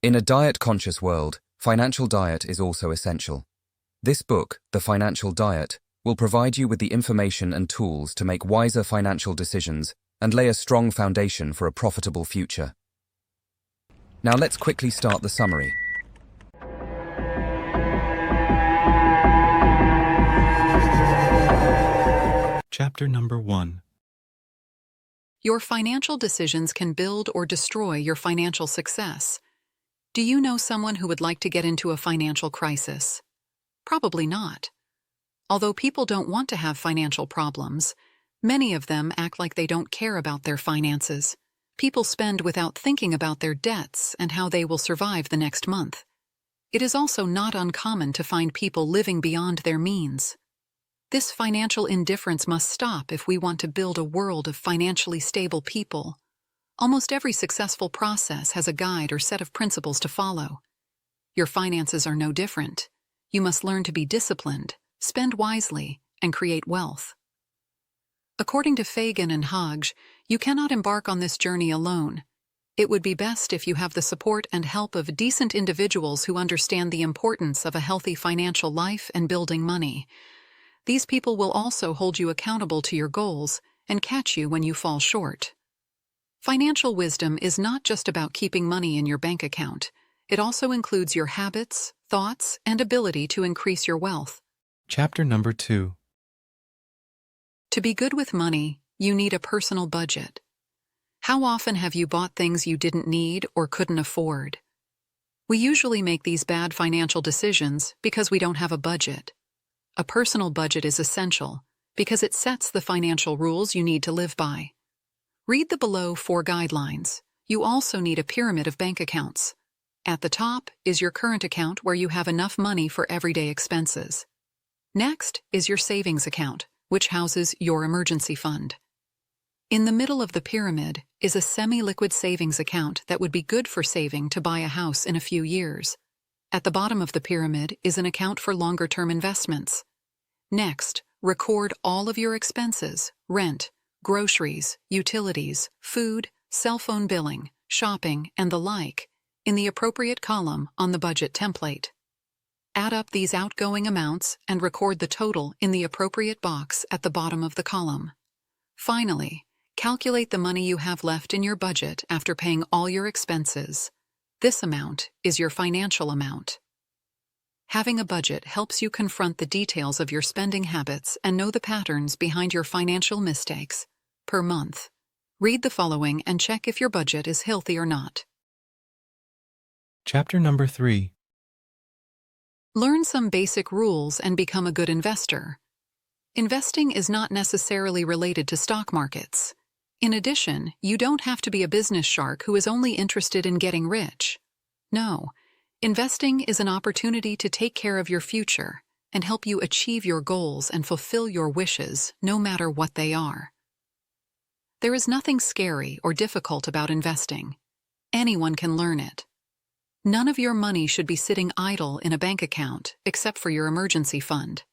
In a diet-conscious world, financial diet is also essential. This book, The Financial Diet, will provide you with the information and tools to make wiser financial decisions and lay a strong foundation for a profitable future. Now let's quickly start the summary. Chapter number 1. Your financial decisions can build or destroy your financial success. Do you know someone who would like to get into a financial crisis? Probably not. Although people don't want to have financial problems, many of them act like they don't care about their finances. People spend without thinking about their debts and how they will survive the next month. It is also not uncommon to find people living beyond their means. This financial indifference must stop if we want to build a world of financially stable people. Almost every successful process has a guide or set of principles to follow. Your finances are no different. You must learn to be disciplined, spend wisely, and create wealth. According to Fagan and Hage, you cannot embark on this journey alone. It would be best if you have the support and help of decent individuals who understand the importance of a healthy financial life and building money. These people will also hold you accountable to your goals and catch you when you fall short. Financial wisdom is not just about keeping money in your bank account. It also includes your habits, thoughts, and ability to increase your wealth. Chapter number 2. To be good with money, you need a personal budget. How often have you bought things you didn't need or couldn't afford? We usually make these bad financial decisions because we don't have a budget. A personal budget is essential because it sets the financial rules you need to live by. Read the below 4 guidelines. You also need a pyramid of bank accounts. At the top is your current account where you have enough money for everyday expenses. Next is your savings account, which houses your emergency fund. In the middle of the pyramid is a semi-liquid savings account that would be good for saving to buy a house in a few years. At the bottom of the pyramid is an account for longer-term investments. Next, record all of your expenses, rent, groceries, utilities, food, cell phone billing, shopping, and the like, in the appropriate column on the budget template. Add up these outgoing amounts and record the total in the appropriate box at the bottom of the column. Finally, calculate the money you have left in your budget after paying all your expenses. This amount is your financial amount. Having a budget helps you confront the details of your spending habits and know the patterns behind your financial mistakes. Per month, read the following and check if your budget is healthy or not. Chapter number 3. Learn some basic rules and become a good investor. Investing is not necessarily related to stock markets. In addition, you don't have to be a business shark who is only interested in getting rich. No, investing is an opportunity to take care of your future and help you achieve your goals and fulfill your wishes, no matter what they are. There is nothing scary or difficult about investing. Anyone can learn it. None of your money should be sitting idle in a bank account except for your emergency fund.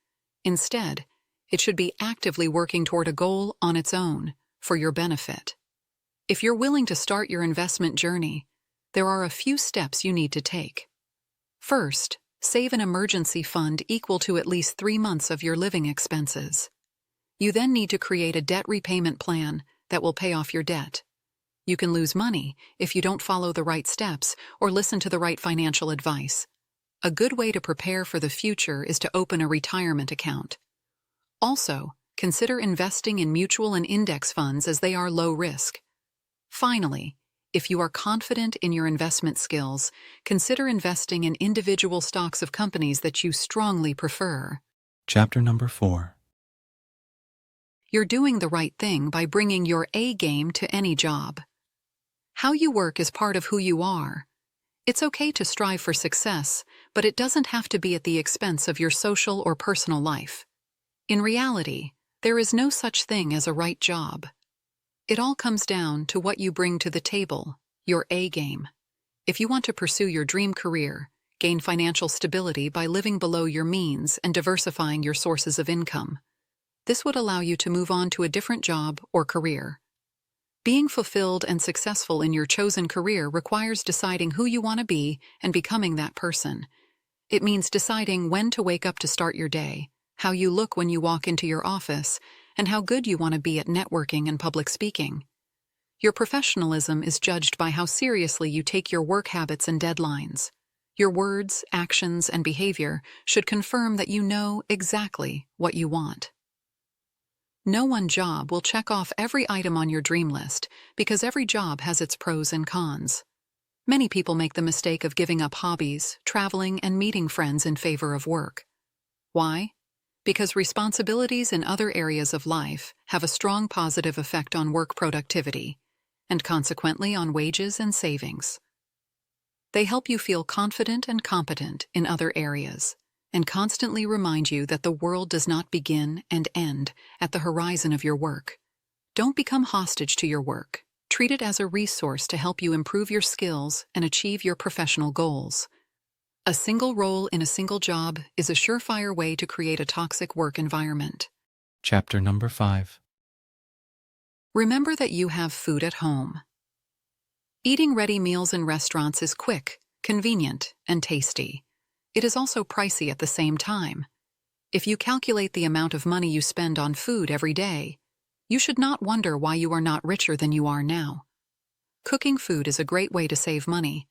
Instead, it should be actively working toward a goal on its own, for your benefit. If you're willing to start your investment journey, there are a few steps you need to take. First, save an emergency fund equal to at least 3 months of your living expenses. You then need to create a debt repayment plan that will pay off your debt. You can lose money if you don't follow the right steps or listen to the right financial advice. A good way to prepare for the future is to open a retirement account. Also, consider investing in mutual and index funds as they are low risk. Finally, if you are confident in your investment skills, consider investing in individual stocks of companies that you strongly prefer. Chapter number 4. You're doing the right thing by bringing your A game to any job. How you work is part of who you are. It's okay to strive for success, but it doesn't have to be at the expense of your social or personal life. In reality, there is no such thing as a right job. It all comes down to what you bring to the table, your A game. If you want to pursue your dream career, gain financial stability by living below your means and diversifying your sources of income, this would allow you to move on to a different job or career. Being fulfilled and successful in your chosen career requires deciding who you want to be and becoming that person. It means deciding when to wake up to start your day, how you look when you walk into your office, and how good you want to be at networking and public speaking. Your professionalism is judged by how seriously you take your work habits and deadlines. Your words, actions, and behavior should confirm that you know exactly what you want. No one job will check off every item on your dream list because every job has its pros and cons. Many people make the mistake of giving up hobbies, traveling, and meeting friends in favor of work. Why? Because responsibilities in other areas of life have a strong positive effect on work productivity, and consequently on wages and savings. They help you feel confident and competent in other areas, and constantly remind you that the world does not begin and end at the horizon of your work. Don't become hostage to your work. Treat it as a resource to help you improve your skills and achieve your professional goals. A single role in a single job is a surefire way to create a toxic work environment. Chapter number 5. Remember that you have food at home. Eating ready meals in restaurants is quick, convenient, and tasty. It is also pricey at the same time. If you calculate the amount of money you spend on food every day, you should not wonder why you are not richer than you are now. Cooking food is a great way to save money.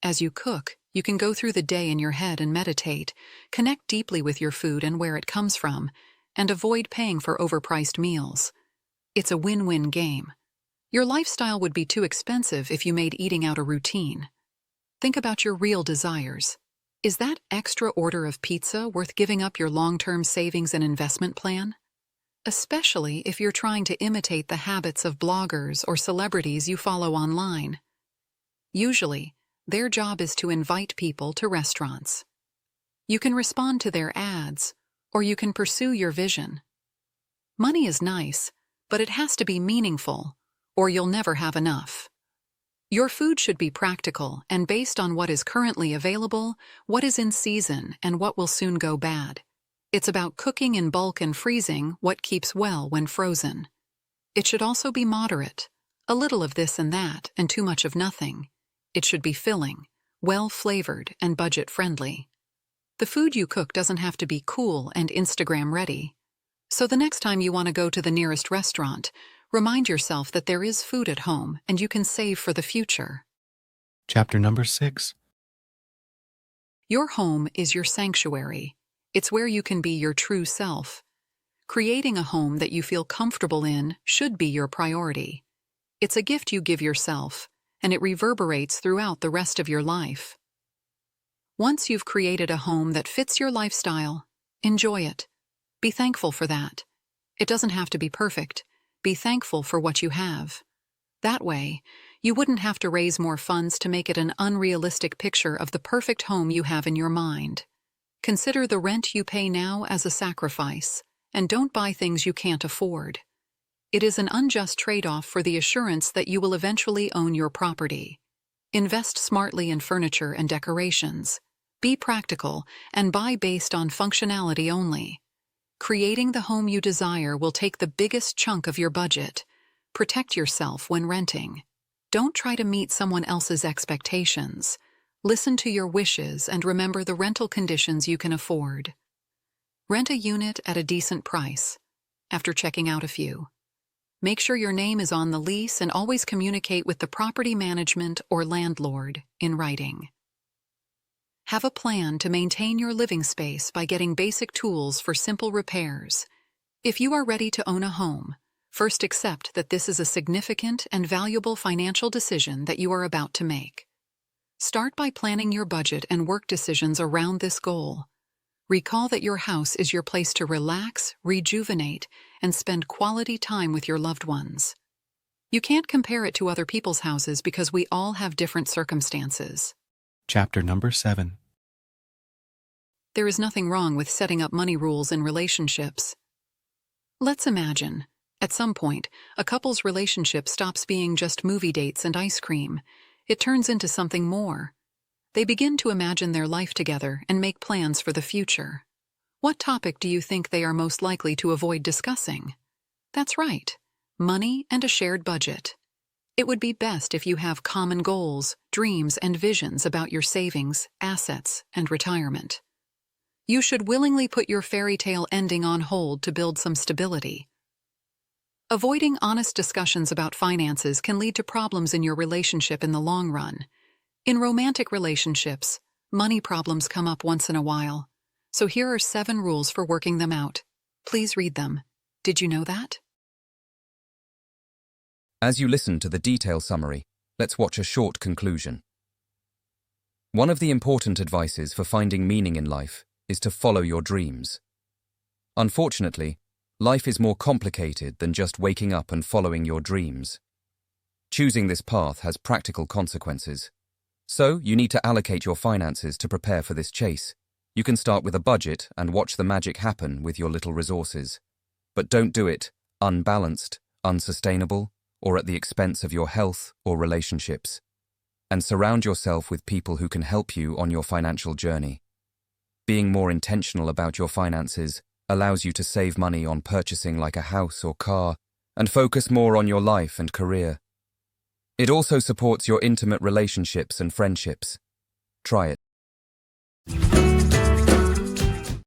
As you cook, you can go through the day in your head and meditate, connect deeply with your food and where it comes from, and avoid paying for overpriced meals. It's a win-win game. Your lifestyle would be too expensive if you made eating out a routine. Think about your real desires. Is that extra order of pizza worth giving up your long-term savings and investment plan? Especially if you're trying to imitate the habits of bloggers or celebrities you follow online. Usually, their job is to invite people to restaurants. You can respond to their ads, or you can pursue your vision. Money is nice, but it has to be meaningful, or you'll never have enough. Your food should be practical and based on what is currently available, what is in season, and what will soon go bad. It's about cooking in bulk and freezing what keeps well when frozen. It should also be moderate, a little of this and that, and too much of nothing. It should be filling, well-flavored, and budget-friendly. The food you cook doesn't have to be cool and Instagram-ready. So the next time you want to go to the nearest restaurant, remind yourself that there is food at home and you can save for the future. Chapter number 6. Your home is your sanctuary. It's where you can be your true self. Creating a home that you feel comfortable in should be your priority. It's a gift you give yourself, and it reverberates throughout the rest of your life. Once you've created a home that fits your lifestyle, enjoy it. Be thankful for that. It doesn't have to be perfect. Be thankful for what you have. That way, you wouldn't have to raise more funds to make it an unrealistic picture of the perfect home you have in your mind. Consider the rent you pay now as a sacrifice, and don't buy things you can't afford. It is an unjust trade-off for the assurance that you will eventually own your property. Invest smartly in furniture and decorations. Be practical and buy based on functionality only. Creating the home you desire will take the biggest chunk of your budget. Protect yourself when renting. Don't try to meet someone else's expectations. Listen to your wishes and remember the rental conditions you can afford. Rent a unit at a decent price, after checking out a few. Make sure your name is on the lease and always communicate with the property management or landlord in writing. Have a plan to maintain your living space by getting basic tools for simple repairs. If you are ready to own a home, first accept that this is a significant and valuable financial decision that you are about to make. Start by planning your budget and work decisions around this goal. Recall that your house is your place to relax, rejuvenate, and spend quality time with your loved ones. You can't compare it to other people's houses because we all have different circumstances. Chapter number 7. There is nothing wrong with setting up money rules in relationships. Let's imagine, at some point, a couple's relationship stops being just movie dates and ice cream. It turns into something more. They begin to imagine their life together and make plans for the future. What topic do you think they are most likely to avoid discussing? That's right, money and a shared budget. It would be best if you have common goals, dreams, and visions about your savings, assets, and retirement. You should willingly put your fairy tale ending on hold to build some stability. Avoiding honest discussions about finances can lead to problems in your relationship in the long run. In romantic relationships, money problems come up once in a while. So here are 7 rules for working them out. Please read them. Did you know that? As you listen to the detail summary, let's watch a short conclusion. One of the important advices for finding meaning in life is to follow your dreams. Unfortunately, life is more complicated than just waking up and following your dreams. Choosing this path has practical consequences. So, you need to allocate your finances to prepare for this chase. You can start with a budget and watch the magic happen with your little resources. But don't do it unbalanced, unsustainable, or at the expense of your health or relationships. And surround yourself with people who can help you on your financial journey. Being more intentional about your finances allows you to save money on purchasing like a house or car and focus more on your life and career. It also supports your intimate relationships and friendships. Try it.